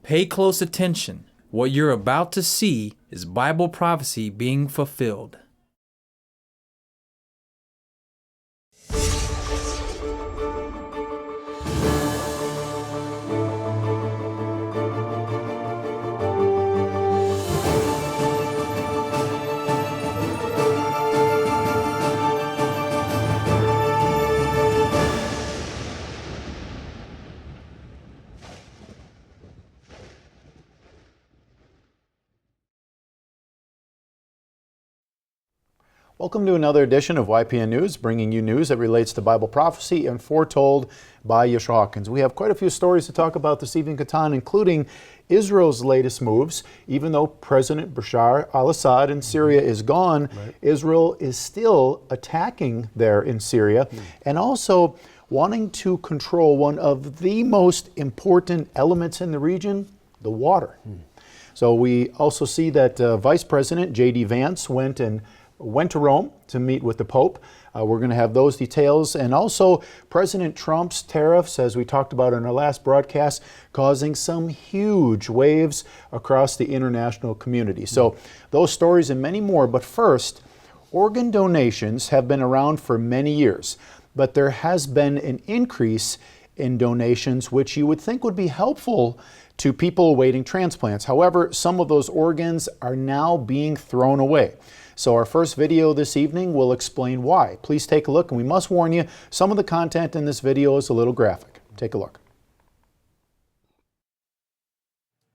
Pay close attention. What you're about to see is Bible prophecy being fulfilled. Welcome to another edition of YPN News, bringing you news that relates to Bible prophecy and foretold by Yeshua Hawkins. We have quite a few stories to talk about this evening, Katan, including Israel's latest moves. Even though President Bashar al-Assad in Syria is gone, Israel is still attacking there in Syria and also wanting to control one of the most important elements in the region, the water. So we also see that Vice President J.D. Vance went to Rome to meet with the Pope. We're going to have those details. And also President Trump's tariffs, as we talked about in our last broadcast, causing some huge waves across the international community. So those stories and many more. But first, organ donations have been around for many years, but there has been an increase in donations, which you would think would be helpful to people awaiting transplants. However, some of those organs are now being thrown away. So our first video this evening will explain why. Please take a look, and we must warn you, some of the content in this video is a little graphic. Take a look.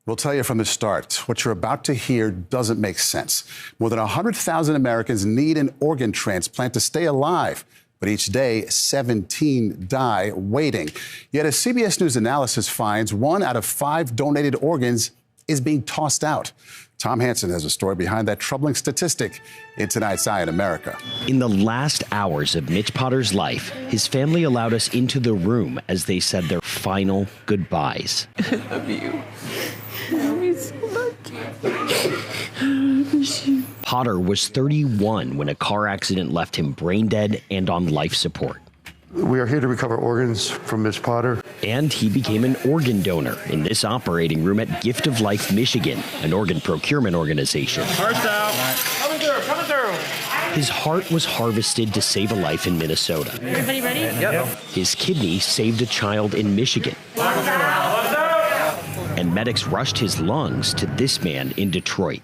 We'll tell you from the start, what you're about to hear doesn't make sense. More than 100,000 Americans need an organ transplant to stay alive. But each day, 17 die waiting. Yet, as CBS News analysis finds, 1 out of 5 donated organs is being tossed out. Tom Hansen has a story behind that troubling statistic in tonight's Eye in America. In the last hours of Mitch Potter's life, his family allowed us into the room as they said their final goodbyes. I love you. I love you so much. I miss you. Potter was 31 when a car accident left him brain dead and on life support. We are here to recover organs from Ms. Potter. And he became an organ donor in this operating room at Gift of Life, Michigan, an organ procurement organization. Heart's out. Coming through. His heart was harvested to save a life in Minnesota. Everybody ready? Yep. His kidney saved a child in Michigan. And medics rushed his lungs to this man in Detroit.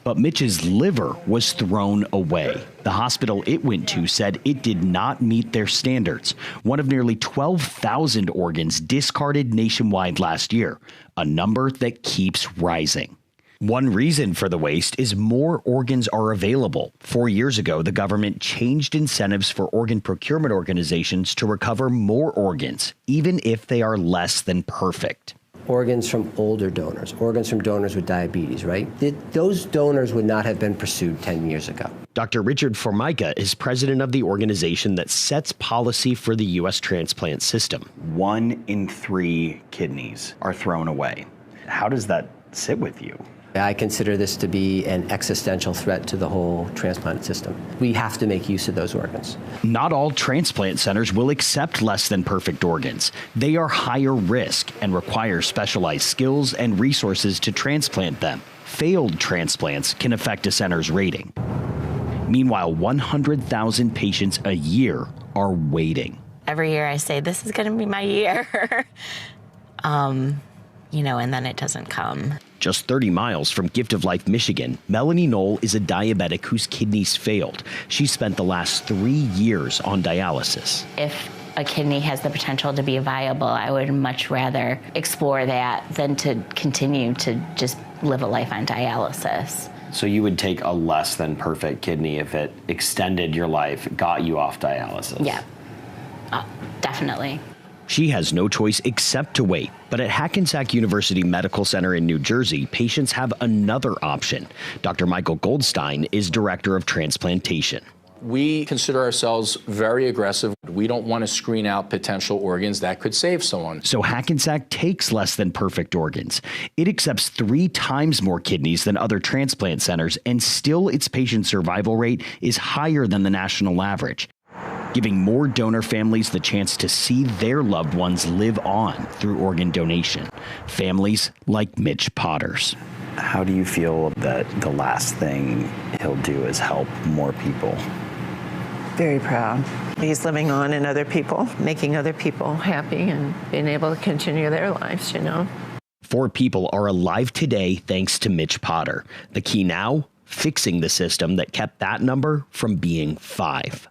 But Mitch's liver was thrown away. The hospital it went to said it did not meet their standards. One of nearly 12,000 organs discarded nationwide last year, a number that keeps rising. One reason for the waste is more organs are available. 4 years ago, the government changed incentives for organ procurement organizations to recover more organs, even if they are less than perfect. Organs from older donors, organs from donors with diabetes, right? Those donors would not have been pursued 10 years ago. Dr. Richard Formica is president of the organization that sets policy for the U.S. transplant system. 1 in 3 kidneys are thrown away. How does that sit with you? I consider this to be an existential threat to the whole transplant system. We have to make use of those organs. Not all transplant centers will accept less than perfect organs. They are higher risk and require specialized skills and resources to transplant them. Failed transplants can affect a center's rating. Meanwhile, 100,000 patients a year are waiting. Every year I say, this is going to be my year. And then it doesn't come. Just 30 miles from Gift of Life, Michigan, Melanie Knoll is a diabetic whose kidneys failed. She spent the last 3 years on dialysis. If a kidney has the potential to be viable, I would much rather explore that than to continue to just live a life on dialysis. So you would take a less than perfect kidney if it extended your life, got you off dialysis? Yeah, definitely. She has no choice except to wait. But at Hackensack University Medical Center in New Jersey, patients have another option. Dr. Michael Goldstein is director of transplantation. We consider ourselves very aggressive. We don't want to screen out potential organs that could save someone. So Hackensack takes less than perfect organs. It accepts 3 times more kidneys than other transplant centers, and still its patient survival rate is higher than the national average. giving more donor families the chance to see their loved ones live on through organ donation. Families like Mitch Potter's. How do you feel that the last thing he'll do is help more people? Very proud. He's living on in other people, making other people happy and being able to continue their lives, 4 people are alive today thanks to Mitch Potter. The key now, fixing the system that kept that number from being 5.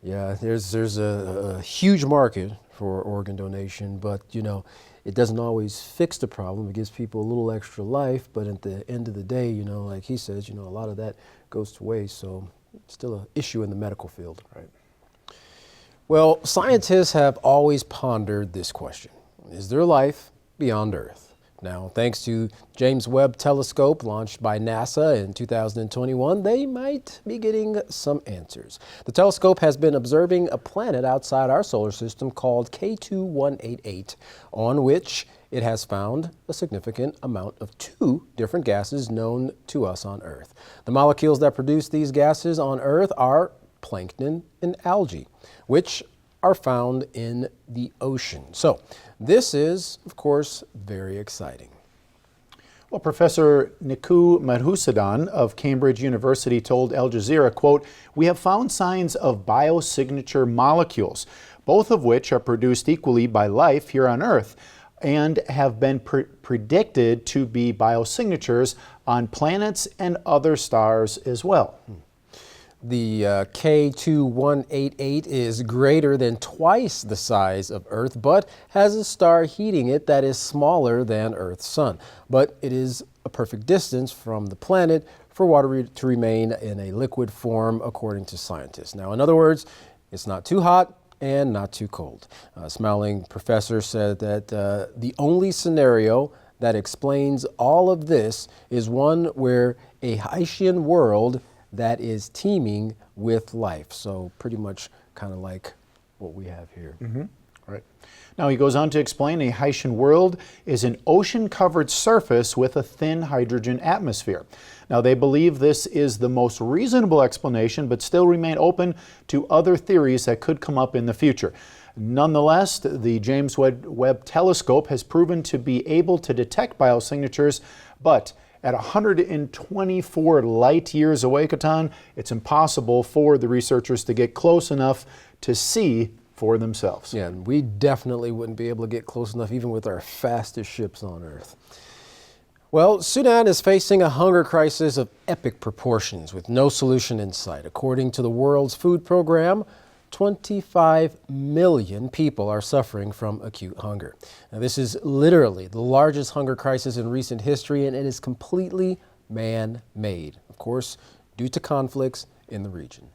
Yeah, there's a huge market for organ donation, but it doesn't always fix the problem. It gives people a little extra life, but at the end of the day, like he says, a lot of that goes to waste. So it's still an issue in the medical field. Right. Well, scientists have always pondered this question: is there life beyond Earth? Now, thanks to James Webb Telescope launched by NASA in 2021, they might be getting some answers. The telescope has been observing a planet outside our solar system called K2188, on which it has found a significant amount of 2 different gases known to us on Earth. The molecules that produce these gases on Earth are plankton and algae, which are found in the ocean. So this is, of course, very exciting. Well, Professor Niku Madhusudan of Cambridge University told Al Jazeera, quote, "We have found signs of biosignature molecules, both of which are produced equally by life here on Earth and have been predicted to be biosignatures on planets and other stars as well." The K2188 is greater than twice the size of Earth, but has a star heating it that is smaller than Earth's sun. But it is a perfect distance from the planet for water to remain in a liquid form, according to scientists. Now, in other words, it's not too hot and not too cold. A smiling professor said that the only scenario that explains all of this is one where a Haitian world that is teeming with life. So pretty much kind of like what we have here. Mm-hmm. Right. Now he goes on to explain a Haitian world is an ocean-covered surface with a thin hydrogen atmosphere. Now they believe this is the most reasonable explanation, but still remain open to other theories that could come up in the future. Nonetheless, the James Webb Telescope has proven to be able to detect biosignatures, but at 124 light years away, Katan, it's impossible for the researchers to get close enough to see for themselves. Yeah, and we definitely wouldn't be able to get close enough even with our fastest ships on Earth. Well, Sudan is facing a hunger crisis of epic proportions with no solution in sight. According to the World's Food Program, 25 million people are suffering from acute hunger. Now, this is literally the largest hunger crisis in recent history, and it is completely man-made, of course, due to conflicts in the region.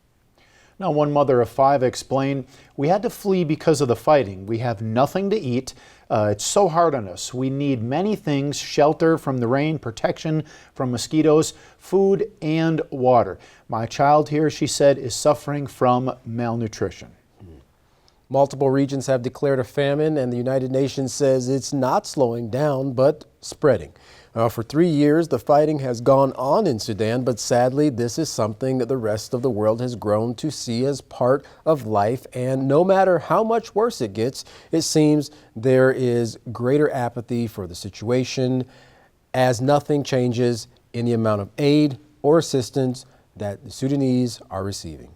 Now, one mother of 5 explained, "We had to flee because of the fighting. We have nothing to eat. It's so hard on us. We need many things: shelter from the rain, protection from mosquitoes, food, and water. My child here," she said, "is suffering from malnutrition." Multiple regions have declared a famine, and the United Nations says it's not slowing down, but spreading. For 3 years, the fighting has gone on in Sudan, but sadly, this is something that the rest of the world has grown to see as part of life. And no matter how much worse it gets, it seems there is greater apathy for the situation, as nothing changes in the amount of aid or assistance that the Sudanese are receiving.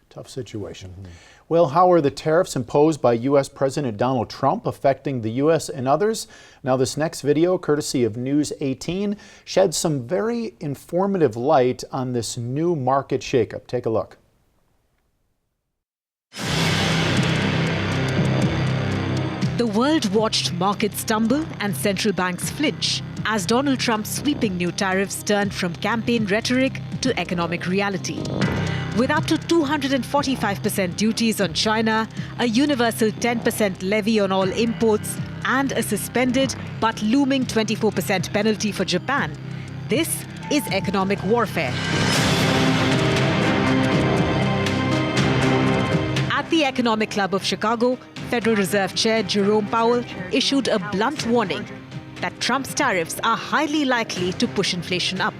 Tough situation. Mm-hmm. Well, how are the tariffs imposed by U.S. President Donald Trump affecting the U.S. and others? Now, this next video, courtesy of News 18, sheds some very informative light on this new market shakeup. Take a look. The world watched markets tumble and central banks flinch as Donald Trump's sweeping new tariffs turned from campaign rhetoric to economic reality. With up to 245% duties on China, a universal 10% levy on all imports, and a suspended but looming 24% penalty for Japan, this is economic warfare. At the Economic Club of Chicago, Federal Reserve Chair Jerome Powell issued a blunt warning that Trump's tariffs are highly likely to push inflation up.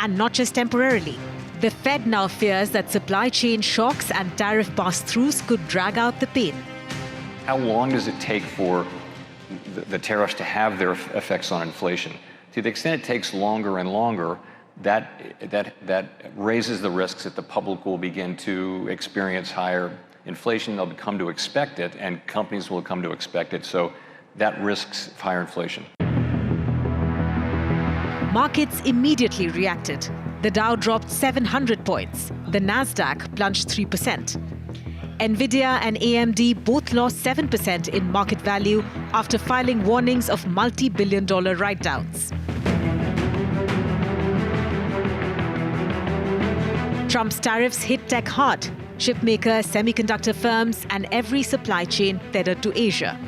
And not just temporarily. The Fed now fears that supply chain shocks and tariff pass-throughs could drag out the pain. How long does it take for the tariffs to have their effects on inflation? To the extent it takes longer and longer, that raises the risks that the public will begin to experience higher inflation. They'll come to expect it, and companies will come to expect it. So that risks higher inflation. Markets immediately reacted. The Dow dropped 700 points. The Nasdaq plunged 3%. Nvidia and AMD both lost 7% in market value after filing warnings of multi-billion-dollar write-downs. Trump's tariffs hit tech hard. Chipmakers, semiconductor firms, and every supply chain tethered to Asia.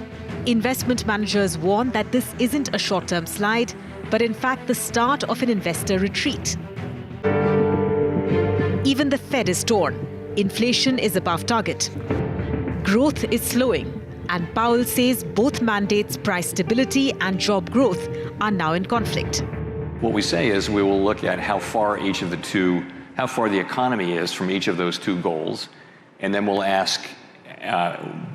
Investment managers warn that this isn't a short-term slide, but in fact the start of an investor retreat. Even the Fed is torn. Inflation is above target. Growth is slowing, and Powell says both mandates, price stability and job growth, are now in conflict. What we say is we will look at how far the economy is from each of those two goals, and then we'll ask,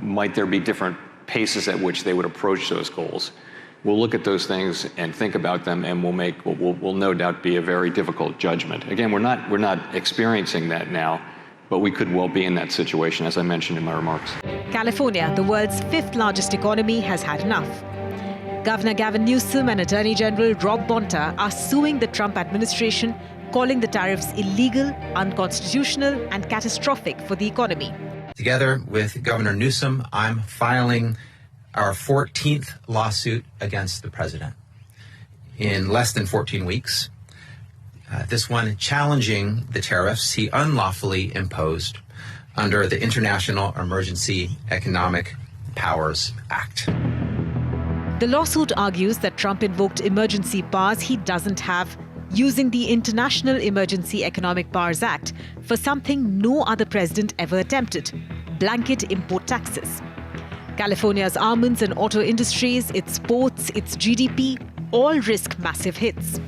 might there be different paces at which they would approach those goals? We'll look at those things and think about them, and we'll make what will no doubt be a very difficult judgment. Again, we're not experiencing that now, but we could well be in that situation, as I mentioned in my remarks. California, the world's fifth largest economy, has had enough. Governor Gavin Newsom and Attorney General Rob Bonta are suing the Trump administration, calling the tariffs illegal, unconstitutional, and catastrophic for the economy. Together with Governor Newsom, I'm filing our 14th lawsuit against the president in less than 14 weeks. This one challenging the tariffs he unlawfully imposed under the International Emergency Economic Powers Act. The lawsuit argues that Trump invoked emergency powers he doesn't have, using the International Emergency Economic Powers Act for something no other president ever attempted: blanket import taxes. California's almonds and auto industries, its ports, its GDP, all risk massive hits.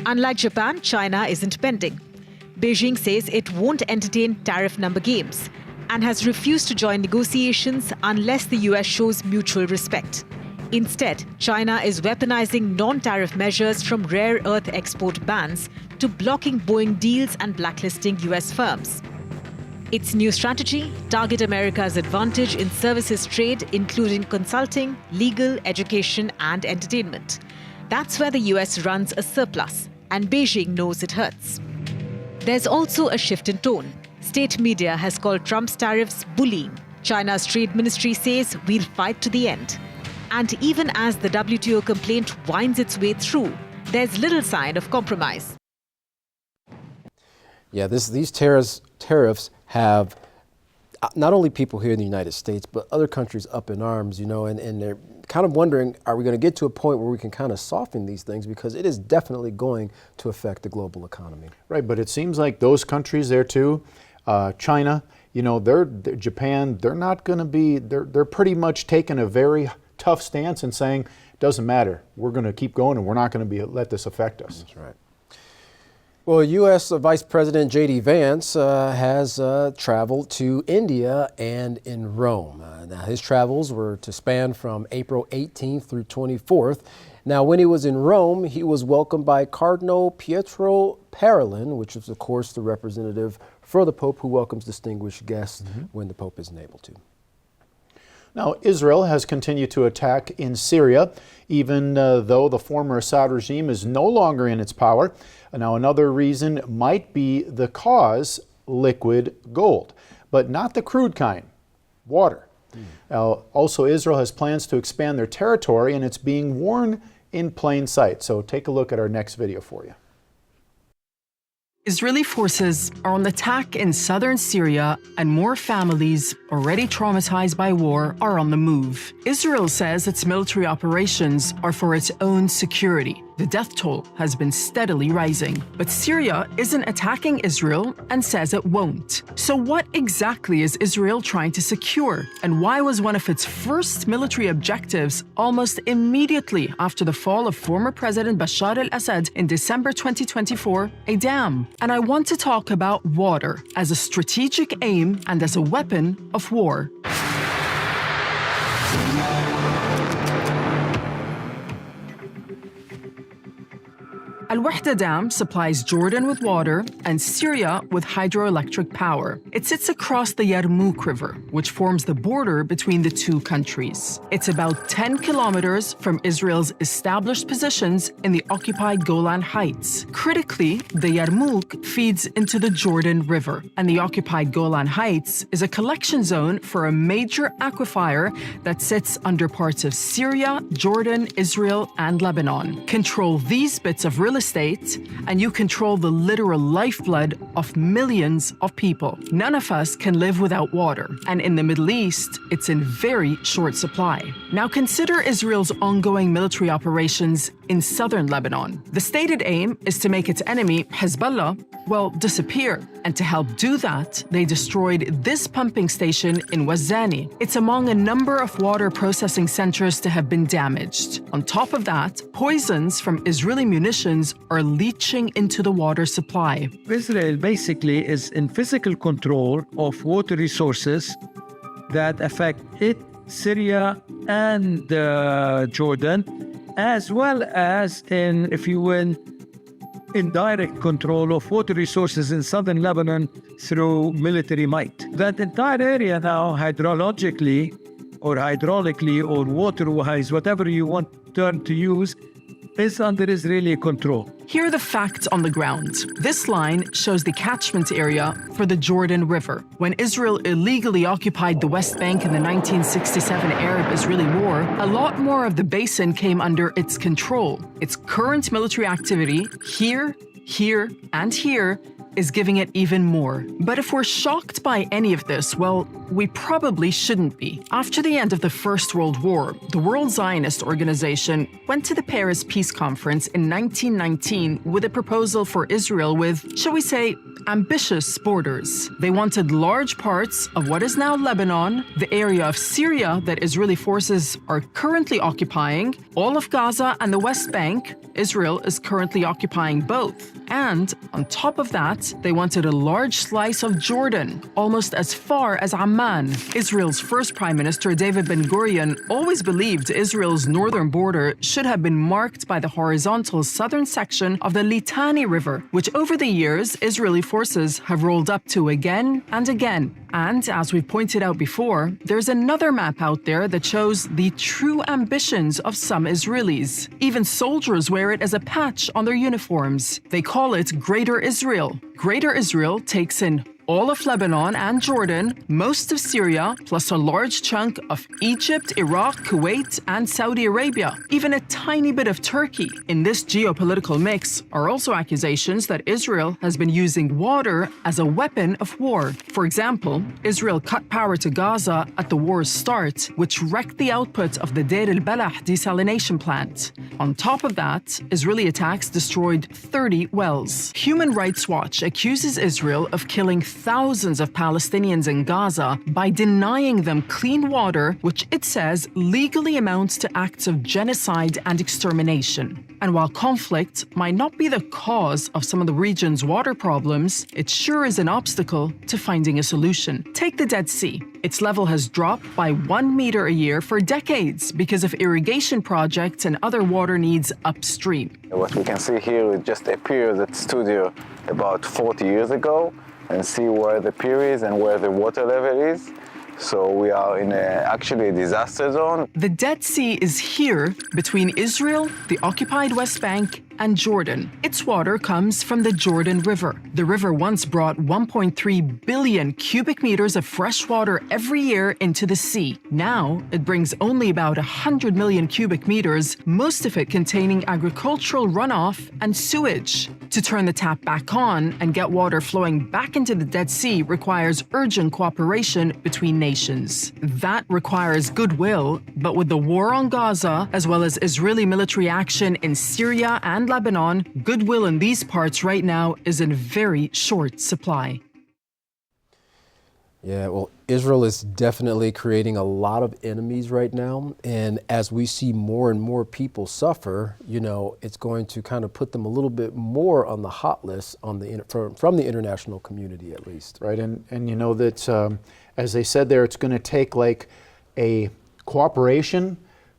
Unlike Japan, China isn't bending. Beijing says it won't entertain tariff number games and has refused to join negotiations unless the US shows mutual respect. Instead, China is weaponizing non-tariff measures from rare earth export bans to blocking Boeing deals and blacklisting US firms. Its new strategy: target America's advantage in services trade, including consulting, legal, education, and entertainment. That's where the US runs a surplus, and Beijing knows it hurts. There's also a shift in tone. State media has called Trump's tariffs bullying. China's trade ministry says we'll fight to the end. And even as the WTO complaint winds its way through, there's little sign of compromise. Yeah, these tariffs have not only people here in the United States, but other countries up in arms, and they're kind of wondering, are we going to get to a point where we can kind of soften these things? Because it is definitely going to affect the global economy. Right, but it seems like those countries there too, China, Japan, they're not going to be, they're pretty much taking a very tough stance and saying, it doesn't matter, we're going to keep going and we're not going to let this affect us. That's right. Well, U.S. Vice President J.D. Vance has traveled to India and in Rome. Now, his travels were to span from April 18th through 24th. Now, when he was in Rome, he was welcomed by Cardinal Pietro Parolin, which is, of course, the representative for the Pope who welcomes distinguished guests when the Pope isn't able to. Now, Israel has continued to attack in Syria, even though the former Assad regime is no longer in its power. Now, another reason might be the cause, liquid gold, but not the crude kind, water. Also, Israel has plans to expand their territory, and it's being worn in plain sight. So take a look at our next video for you. Israeli forces are on attack in southern Syria, and more families already traumatized by war are on the move. Israel says its military operations are for its own security. The death toll has been steadily rising. But Syria isn't attacking Israel and says it won't. So what exactly is Israel trying to secure? And why was one of its first military objectives almost immediately after the fall of former President Bashar al-Assad in December 2024 a dam? And I want to talk about water as a strategic aim and as a weapon of war. Al-Wahda Dam supplies Jordan with water and Syria with hydroelectric power. It sits across the Yarmouk River, which forms the border between the two countries. It's about 10 kilometers from Israel's established positions in the occupied Golan Heights. Critically, the Yarmouk feeds into the Jordan River, and the occupied Golan Heights is a collection zone for a major aquifer that sits under parts of Syria, Jordan, Israel, and Lebanon. Control these bits of real estate, and you control the literal lifeblood of millions of people. None of us can live without water, and in the Middle East, it's in very short supply. Now consider Israel's ongoing military operations in southern Lebanon. The stated aim is to make its enemy, Hezbollah, well, disappear. And to help do that, they destroyed this pumping station in Wazani. It's among a number of water processing centers to have been damaged. On top of that, poisons from Israeli munitions are leaching into the water supply. Israel basically is in physical control of water resources that affect it, Syria, and Jordan, as well as in, if you will, indirect control of water resources in southern Lebanon through military might. That entire area now, hydrologically or hydraulically or water-wise, whatever you want term to use, is under Israeli control. Here are the facts on the ground. This line shows the catchment area for the Jordan River. When Israel illegally occupied the West Bank in the 1967 Arab-Israeli War, a lot more of the basin came under its control. Its current military activity here, and here is giving it even more. But if we're shocked by any of this, well, we probably shouldn't be. After the end of the First World War, the World Zionist Organization went to the Paris Peace Conference in 1919 with a proposal for Israel with, shall we say, ambitious borders. They wanted large parts of what is now Lebanon, the area of Syria that Israeli forces are currently occupying, all of Gaza and the West Bank. Israel is currently occupying both. And on top of that, they wanted a large slice of Jordan, almost as far as Amman. Israel's first Prime Minister, David Ben-Gurion, always believed Israel's northern border should have been marked by the horizontal southern section of the Litani River, which over the years, Israeli forces have rolled up to again and again. And as we've pointed out before, there's another map out there that shows the true ambitions of some Israelis. Even soldiers wear it as a patch on their uniforms. They call it Greater Israel. Greater Israel takes in all of Lebanon and Jordan, most of Syria, plus a large chunk of Egypt, Iraq, Kuwait, and Saudi Arabia, even a tiny bit of Turkey. In this geopolitical mix are also accusations that Israel has been using water as a weapon of war. For example, Israel cut power to Gaza at the war's start, which wrecked the output of the Deir el-Balah desalination plant. On top of that, Israeli attacks destroyed 30 wells. Human Rights Watch accuses Israel of killing thousands of Palestinians in Gaza by denying them clean water, which it says legally amounts to acts of genocide and extermination. And while conflict might not be the cause of some of the region's water problems, it sure is an obstacle to finding a solution. Take the Dead Sea. Its level has dropped by 1 meter a year for decades because of irrigation projects and other water needs upstream. What we can see here is just a pier that stood here about 40 years ago, and see where the pier is and where the water level is. So we are in actually a disaster zone. The Dead Sea is here between Israel, the occupied West Bank, and Jordan. Its water comes from the Jordan River. The river once brought 1.3 billion cubic meters of fresh water every year into the sea. Now, it brings only about 100 million cubic meters, most of it containing agricultural runoff and sewage. To turn the tap back on and get water flowing back into the Dead Sea requires urgent cooperation between nations. That requires goodwill, but with the war on Gaza, as well as Israeli military action in Syria and Lebanon, goodwill in these parts right now is in very short supply. Yeah, well, Israel is definitely creating a lot of enemies right now. And as we see more and more people suffer, it's going to kind of put them a little bit more on the hot list from the international community, at least. Right. And you know that, as they said there, it's going to take like a cooperation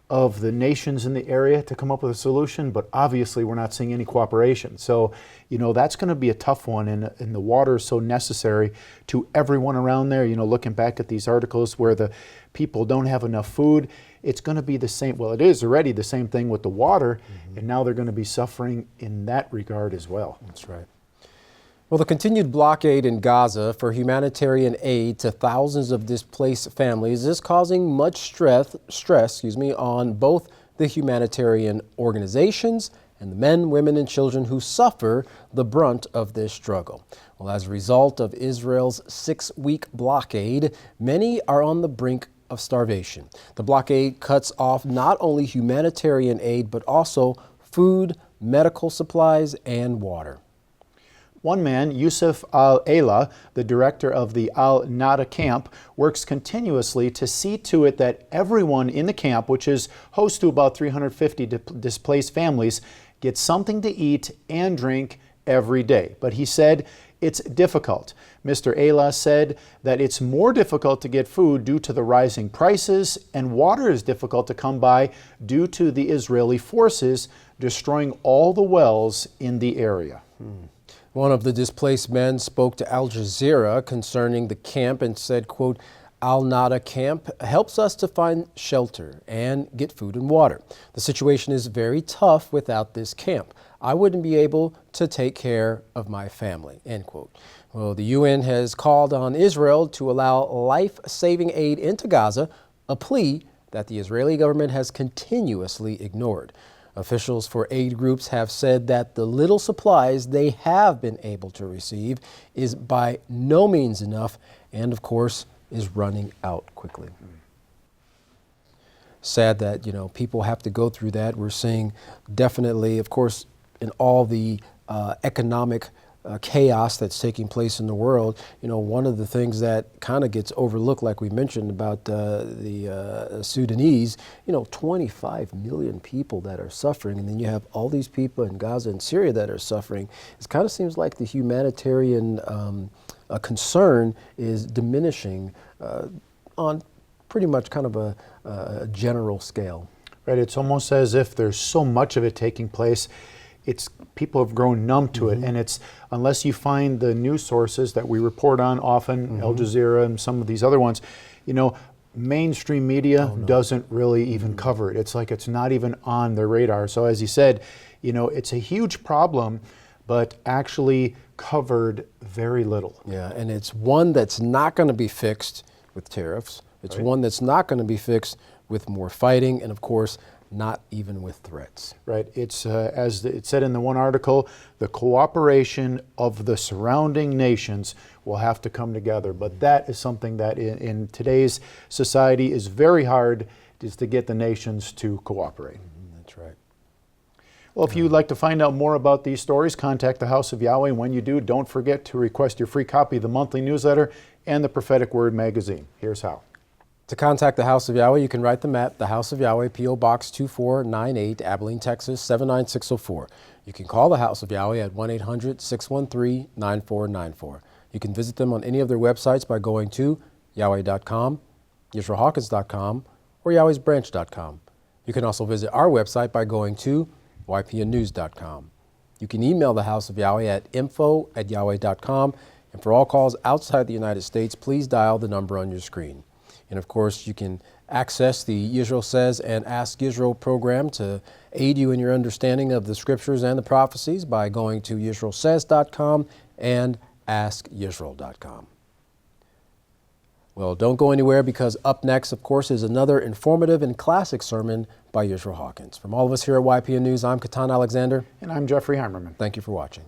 of the nations in the area to come up with a solution, but obviously we're not seeing any cooperation. So, that's going to be a tough one, and the water is so necessary to everyone around there. Looking back at these articles where the people don't have enough food, it's going to be the same. Well, it is already the same thing with the water, and now they're going to be suffering in that regard as well. That's right. Well, the continued blockade in Gaza for humanitarian aid to thousands of displaced families is causing much stress on both the humanitarian organizations and the men, women, and children who suffer the brunt of this struggle. Well, as a result of Israel's 6-week blockade, many are on the brink of starvation. The blockade cuts off not only humanitarian aid, but also food, medical supplies, and water. One man, Yusuf al-Ayla, the director of the Al-Nada camp, works continuously to see to it that everyone in the camp, which is host to about 350 displaced families, gets something to eat and drink every day. But he said it's difficult. Mr. Ayla said that it's more difficult to get food due to the rising prices, and water is difficult to come by due to the Israeli forces destroying all the wells in the area. One of the displaced men spoke to Al Jazeera concerning the camp and said, quote, Al-Nada camp helps us to find shelter and get food and water. The situation is very tough without this camp. I wouldn't be able to take care of my family, end quote. Well, the UN has called on Israel to allow life-saving aid into Gaza, a plea that the Israeli government has continuously ignored. Officials for aid groups have said that the little supplies they have been able to receive is by no means enough and, of course, is running out quickly. Sad that, people have to go through that. We're seeing definitely, of course, in all the economic chaos that's taking place in the world, one of the things that kind of gets overlooked, like we mentioned about the Sudanese, 25 million people that are suffering, and then you have all these people in Gaza and Syria that are suffering. It kind of seems like the humanitarian concern is diminishing on pretty much kind of a general scale. Right, it's almost as if there's so much of it taking place. People have grown numb to it, and it's unless you find the news sources that we report on often, Al Jazeera and some of these other ones, mainstream media doesn't really even cover it. It's like it's not even on their radar. So as you said, it's a huge problem, but actually covered very little. Yeah, and it's one that's not going to be fixed with tariffs. It's one that's not going to be fixed with more fighting, and of course, not even with threats. Right. It's, as it said in the one article, the cooperation of the surrounding nations will have to come together. But that is something that in today's society is very hard, is to get the nations to cooperate. That's right. Well, if you'd like to find out more about these stories, contact the House of Yahweh. And when you do, don't forget to request your free copy of the monthly newsletter and the Prophetic Word magazine. Here's how. To contact the House of Yahweh, you can write them at the House of Yahweh, P.O. Box 2498, Abilene, Texas 79604. You can call the House of Yahweh at 1-800-613-9494. You can visit them on any of their websites by going to yahweh.com, yisraelhawkins.com, or yahwehsbranch.com. You can also visit our website by going to YPNnews.com. You can email the House of Yahweh at info@yahweh.com. And for all calls outside the United States, please dial the number on your screen. And of course, you can access the Yisrael Says and Ask Yisrael program to aid you in your understanding of the scriptures and the prophecies by going to YisraelSays.com and AskYisrael.com. Well, don't go anywhere, because up next, of course, is another informative and classic sermon by Yisrael Hawkins. From all of us here at YPN News, I'm Katan Alexander. And I'm Jeffrey Heimerman. Thank you for watching.